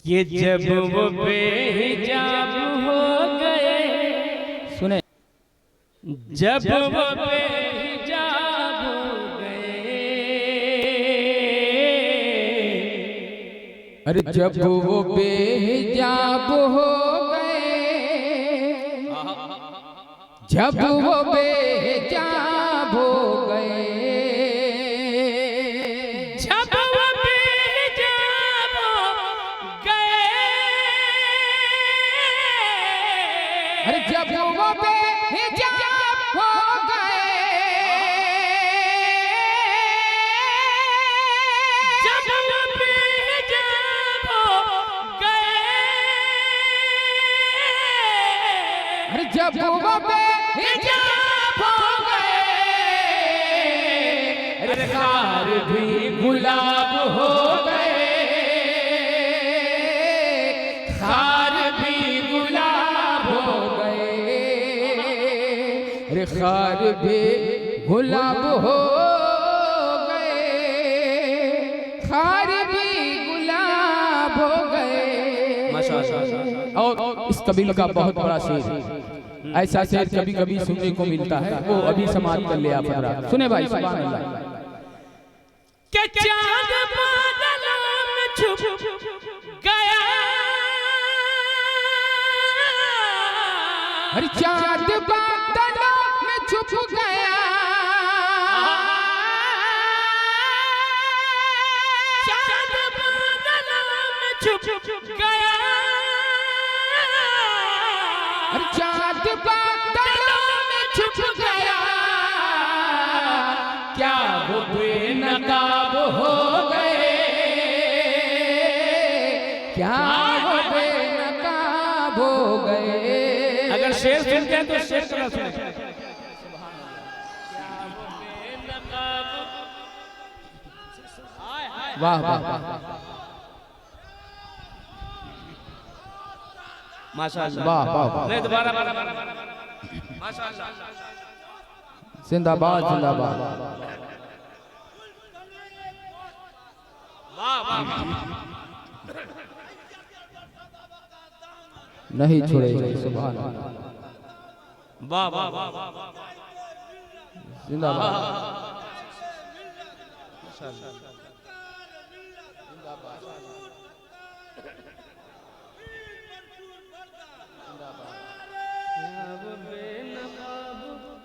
ये जब वो बेहिजाब हो गए, सुने, जब वो बेहिजाब हो गए, अरे जब वो बेहिजाब हो गए, जब वो बेहिजाब हो गए, जब वो बेहिजाब हो गए, अरे जब वो बेहिजाब हो गए, जब वो बेहिजाब हो गए, अरे जब वो बेहिजाब हो गए, अरे खार भी गुलाब हो गए, खार भी गुलाब हो गए, अरे खार भी गुलाब हो गए, खार भी गुलाब हो गए। और इस कबील का बहुत बड़ा शेर, ऐसा शेर कभी कभी सुनने को मिलता है, वो अभी समाप्त कर ले आप हजरात। सुने भाई, सुभान अल्लाह। के चांद बादलों में छुप गया, अरे चांद बादलों में छुप गया, चांद बादलों में छुप गया, अरे चांद बादलों में छुप गया, क्या वो बेनकाब हो गए, क्या वो बेनकाब हो गए। अगर शेर सुनते हैं तो शेर तरह सुने। वाह वाह वाह, माशाअल्लाह, वाह वाह वाह, नहीं दोबारा माशाअल्लाह, जिंदाबाद जिंदाबाद। वाह वाह, नहीं छोड़ेंगे, सुभान अल्लाह, वाह वाह वाह, जिंदाबाद।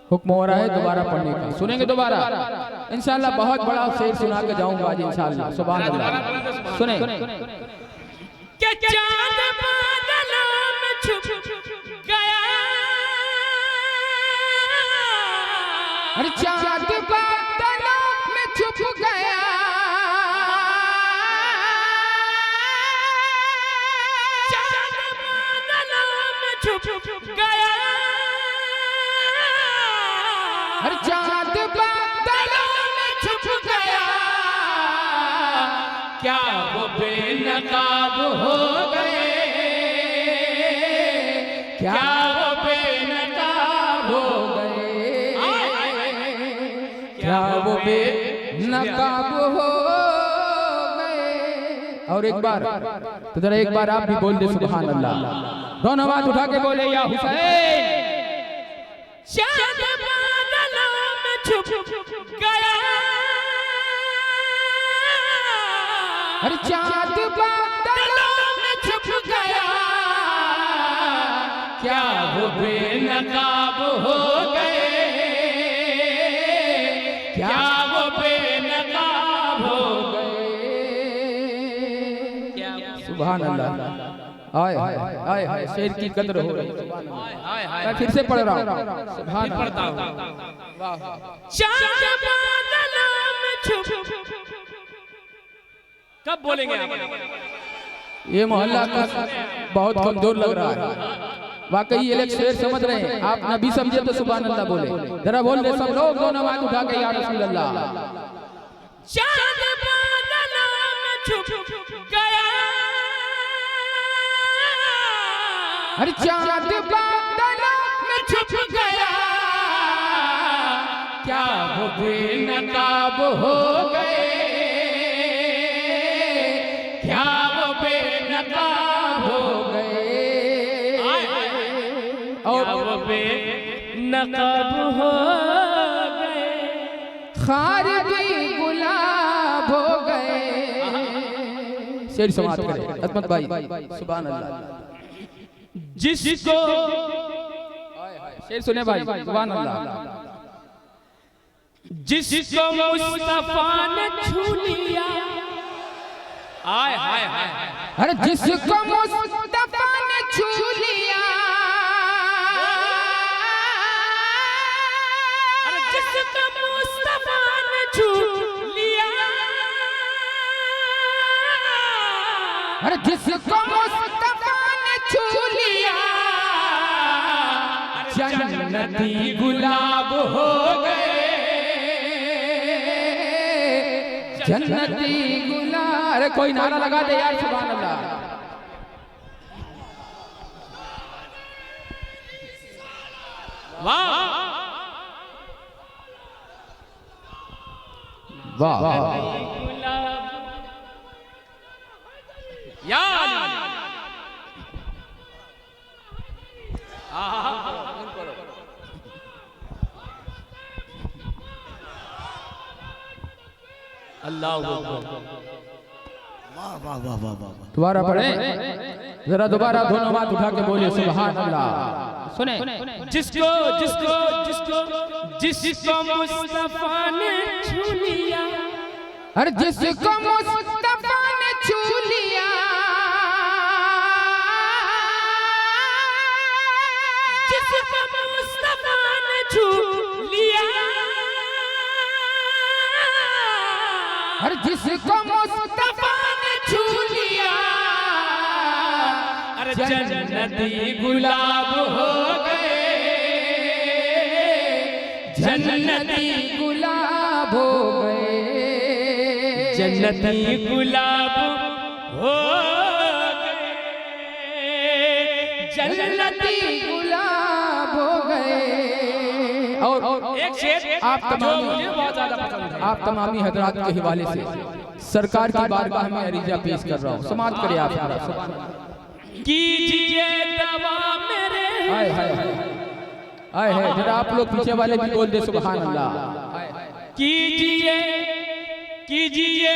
हुक्म हो रहा है दोबारा पढ़ने का, सुनेंगे दोबारा इंशाल्लाह। बहुत बड़ा शेर सुना के जाऊंगा आज इंशाल्लाह, सुभान अल्लाह। सुने, के चांद बादलों में छुप गया, अरे चांद बादलों में छुप गया, चांद बादलों में छुप गया, अरे चांद बादलों में छुप गया, क्या वो बेनकाब हो गए, क्या वो बेनकाब हो गए, क्या वो बेनकाब हो गए। और एक बार तो जरा एक बार आप भी बोल दे सुभान अल्लाह, दोनों हाथ उठा के बोले या हुसैन। चांद बादलों में छुप गया, अरे चांद बादलों में छुप गया, क्या वो बेनकाब हो गए, क्या वो बेनकाब हो गए। सुभान अल्लाह, आए हाय आए हाय, शेर की कदर हो रही है। मैं फिर से पढ़ रहा हूँ, सुभान अल्लाह। चांद बादलों में छुप, कब बोलेंगे आप? ये मोहल्ला का बहुत कमजोर लग रहा है वाकई। ये लोग शेर समझ रहे हैं, आप नबी समझे तो सुभान अल्लाह बोले। जरा बोल दे सब लोग, दोनों हाथ उठा के या रसूल अल्लाह। चांद बादलों में छुप गया, अरे चांद बादलों में छुप गया, क्या वो बेनकाब हो गए, क्या वो बेनकाब नकब हो गए, खार भी गुलाब हो गए। शेर समाप्त करें अजमत भाई, सुभान अल्लाह। जिसको शेर सुने भाई, सुभान अल्लाह। जिसको मुस्तफा ने छू लिया, हाय हाय हाय, अरे जिसको मुस्तफा ने छू लिया, अरे जिसको मुस्तफा ने छू लिया, अरे जिसको मुस्तफा ने छू लिया, जन्नती गुलाब हो गए, जन्नती गुलाब। अरे कोई नारा लगा दे यार, सुभान अल्लाह। वाह वाह वाह, या अल्लाह दोबारा पढ़े जरा, दोबारा दोनों हाथ उठा के बोलिए सुभान अल्लाह। सुने, जिसको जिसको जिसको जिसको मुस्तफा ने छू लिया, अरे जिसको मुस्तफा ने छू लिया, जिसको मुस्तफा ने छू लिया, अरे जिसको मुस्तफा ने छू लिया, अरे जन्नती गुलाब हो गए, जन्नती गुलाब हो गए, जन्नती गुलाब हो गए, जन्नती गुलाब हो गए। और एक शेर आप जो तमामी, मुझे बहुत ज्यादा पसंद है, आप तमामी हजरात के हवाले से सरकार की बारगाह में अरीजा पेश कर रहा हूँ, समाप्त करिए आप हमारा। कीजिए दवा मेरे, हाय हाय हाय हाय, जरा आप लोग पीछे वाले भी बोल दे सुभान अल्लाह। कीजिए कीजिए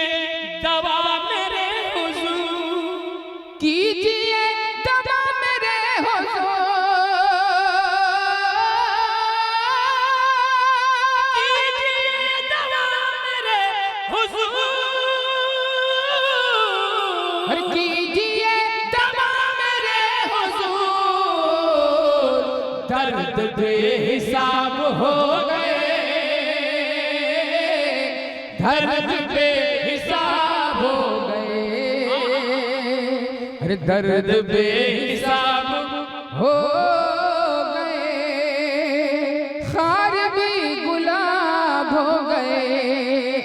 दवा मेरे हुजूर, कीजिए दवा मेरे हुजूर, कीजिए दवा मेरे हुजूर, अरे कीजिए दवा मेरे हुजूर, दर्द बेहिसाब हो गए, दर्द बेहिसाब हो गए, अरे दर्द बेहिसाब हो गए, खार भी गुलाब हो गए।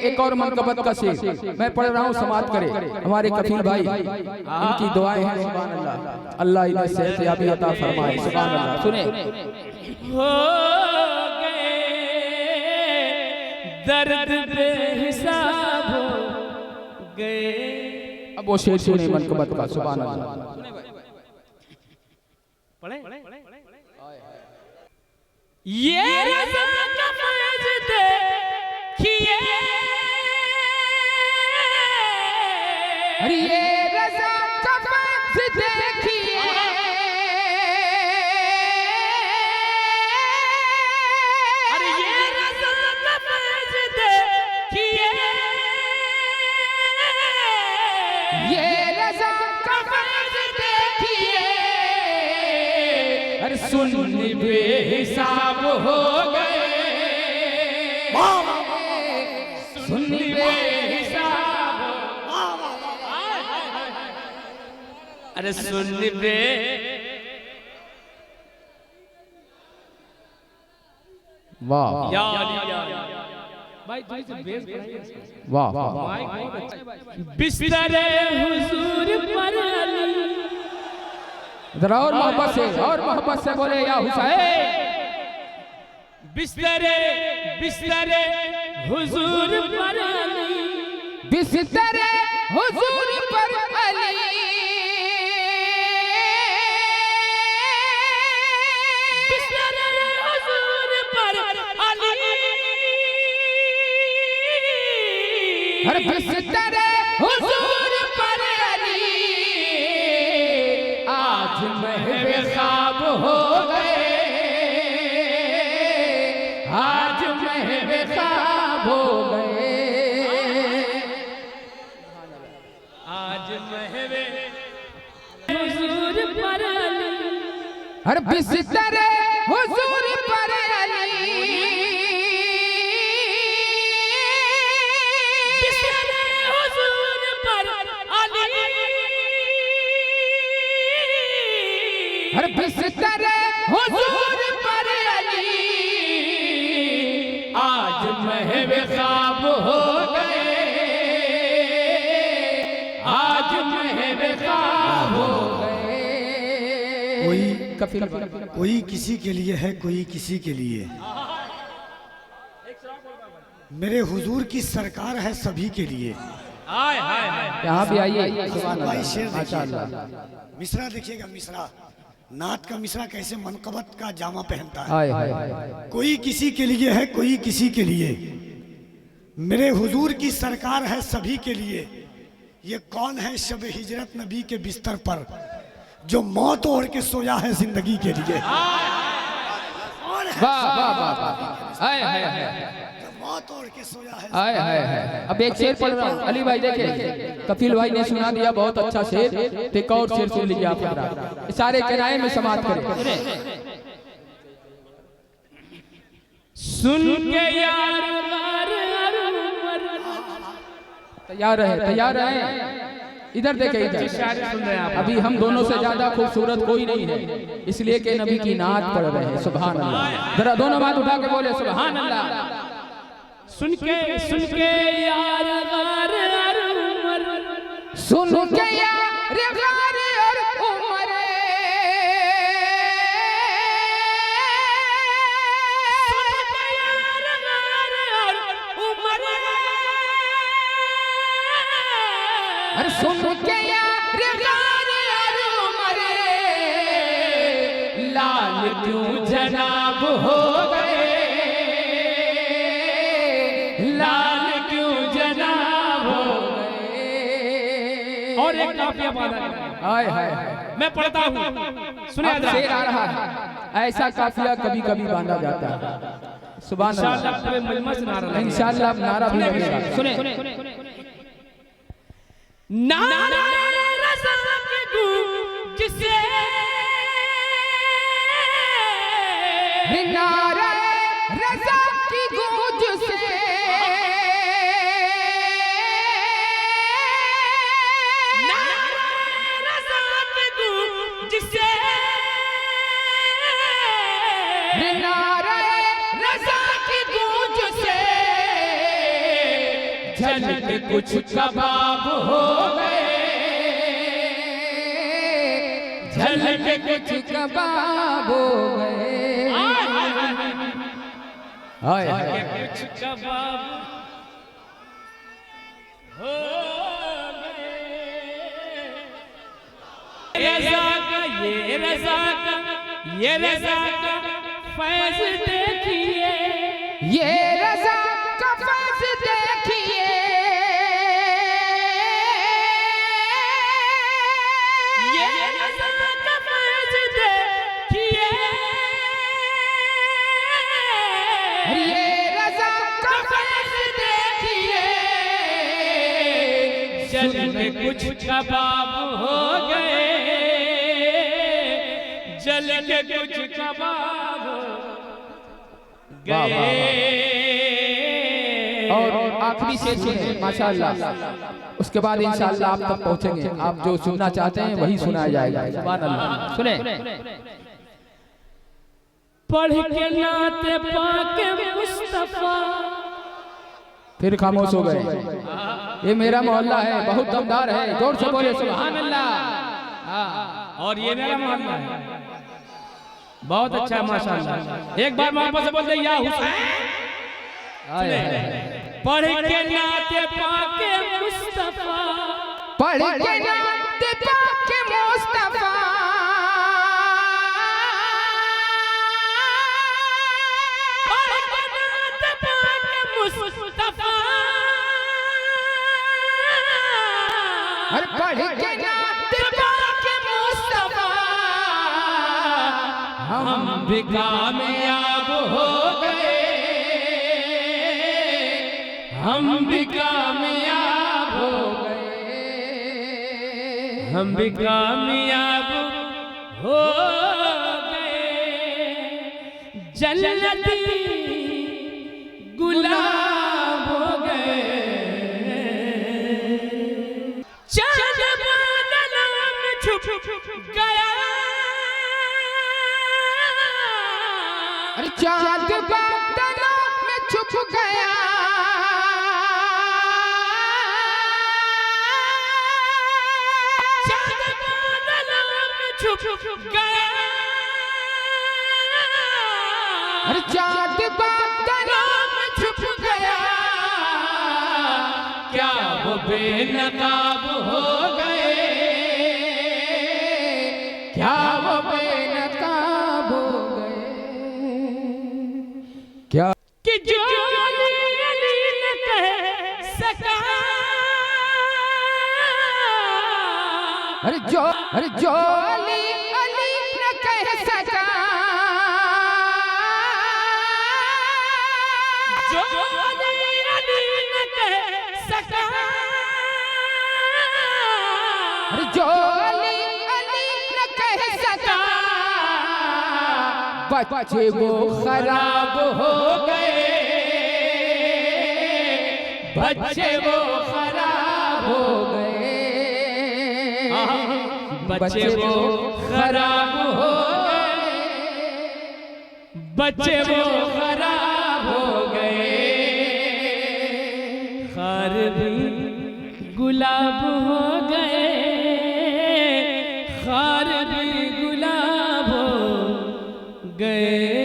एक और मनकबत का शेर मैं पढ़ रहा हूँ, समाप्त करे हमारे कफील भाई, इनकी दुआएं हैं, सुभान अल्लाह। अल्लाह इन्हें सेहत याबी अता फरमाए, सुभान अल्लाह। सुने, हो गए दर्द बेहिसाब हो गए। अब वो शेर सुने मनकबत का, सुभान अल्लाह। पढ़े ये रज़ा का फैज़ देखिए, अरे ये रज़ा का फैज़ देखिए, अरे ये रज़ा का फैज़ देखिए, ये रज़ा का फैज़ देखिए, अरे सुन बेहिसाब हो गए, सुन बेहिसाब, अरे सुन बे वाह या अली या भाई, वाह वाह, बिस्तरे हुजूर पर अली, जरा और मोहब्बत से बोले या हुसैन। बिस्तरे बिस्तरे हुजूर पर अली, बिस्तरे हुजूर पर अली, बिस्तरे हुजूर बिस्तर हुजूर पर अली आज महवे ख्वाब हो गए, आज महवे ख्वाब हो गए, आज महवे हुजूर पर अली, हर बिस्तर हुजूर पर अली बिस्तर हुजूर पर अली, हर बिस्तर हुजूर पर अली आज महवे ख्वाब हो गए, आज महवे ख्वाब हो गए। कोई किसी के लिए है, कोई किसी के लिए। मेरे हुजूर की सरकार है सभी के लिए। हाय हाय हाय, यहाँ भी आइए। भाई शेर देखिएगा, मिसरा देखिएगा, मिसरा नात का मिसरा कैसे मनकबत का जामा पहनता है। कोई किसी के लिए है, कोई किसी के लिए। मेरे हुजूर की सरकार है सभी के लिए। ये कौन है शब हिजरत नबी के बिस्तर पर जो मौत ओढ़ के सोया है जिंदगी के लिए। मौत ओढ़ के सोया है। अब एक शेर पढ़ रहा हूँ अली भाई, देखे कपिल भाई ने सुना दिया बहुत अच्छा शेर, एक और शेर सुन लीजिए आप, सारे किराए में समाप्त करें। सुन के यार तैयार है, तैयार है। इधर देखे, इधर सुन रहे हैं आप। अभी हम दोनों से ज्यादा खूबसूरत कोई नहीं है, इसलिए कि नबी की नात पढ़ रहे हैं। सुभान अल्लाह। जरा दोनों बात उठा के बोले सुभान अल्लाह। सुन के यार गार उमर, सुन के यार गार उमर, अरे सुन के यार गार उमर लाल क्यों जनाब हो गए, लाल क्यों जनाब हो गए। और एक काफिया बांधा हाय हाय, मैं पढ़ता हूँ, सुनिए। अब शेर आ रहा है। ऐसा काफिया कभी कभी बांधा जाता है। सुभान इंशाअल्लाह पूरे मजमा से नारा लगेगा। इंशाअल्लाह नारा भी लगेगा। सुने नारा रज़ा के गूंज से, नारा रज़ा की गूंज से, नारा रज़ा के गूंज से, नारा रज़ा की गूंज से झलक कुछ कबाब हो गए, झलक कुछ कबाब हो गए। हाय हाय, कुछ कबाब हो गए। रज़ा का ये रज़ा का, ये रज़ा का फैज़ देखिए, ये रज़ा का फैज़ देखिए, ये रज़ा का फैज़ देखिए, ये रज़ा का फैज़ देखिए। जल में कुछ कबाब हो गए, जल के कुछ कबाब हो गए। और आखिरी शेर सुने माशाअल्लाह, उसके बाद इंशाअल्लाह आप तक पहुंचेंगे। आप जो सुनना चाहते हैं वही सुनाया जाएगा। सुभान अल्लाह। सुने पढ़ के नाते पाके मुस्तफा, फिर खामोश हो गए। ये मेरा मोहल्ला है, बहुत दमदार है, जोर से बोले सुभान अल्लाह। और ये मेरा मोहल्ला है, बहुत अच्छा है माशाअल्लाह। एक बार मोहब्बत से बोल दे या हुसैन। पढ़ के नाते पाके मुस्तफा, पढ़ के नाते पाके मुस्तफा, पढ़ के नाते पाके मुस्तफा, हम भी कामयाब हो गए, हम भी कामयाब हो गए, हम भी कामयाब हो गए, जन्नती गुलाब हो गए, चांद बादलों में छुप गया, अरे चांद बादलों में छुप गया, चांद बादलों में छुप गया, अरे चांद बादलों में छुप गया, क्या वो बेनकाब हो गए, क्या वो बेनकाब हो गए, क्या कि जो अली न कह सका, अरे जो अली न कह सका, जो अली न कह सका, अरे जो अली न कह सका, बच्चे वो खराब हो गए, बच्चे वो खराब हो गए, बच्चे वो खराब हो गए, बच्चे वो खराब हो गए, खार भी गुलाब हो गए, खार भी गुलाब हो गए।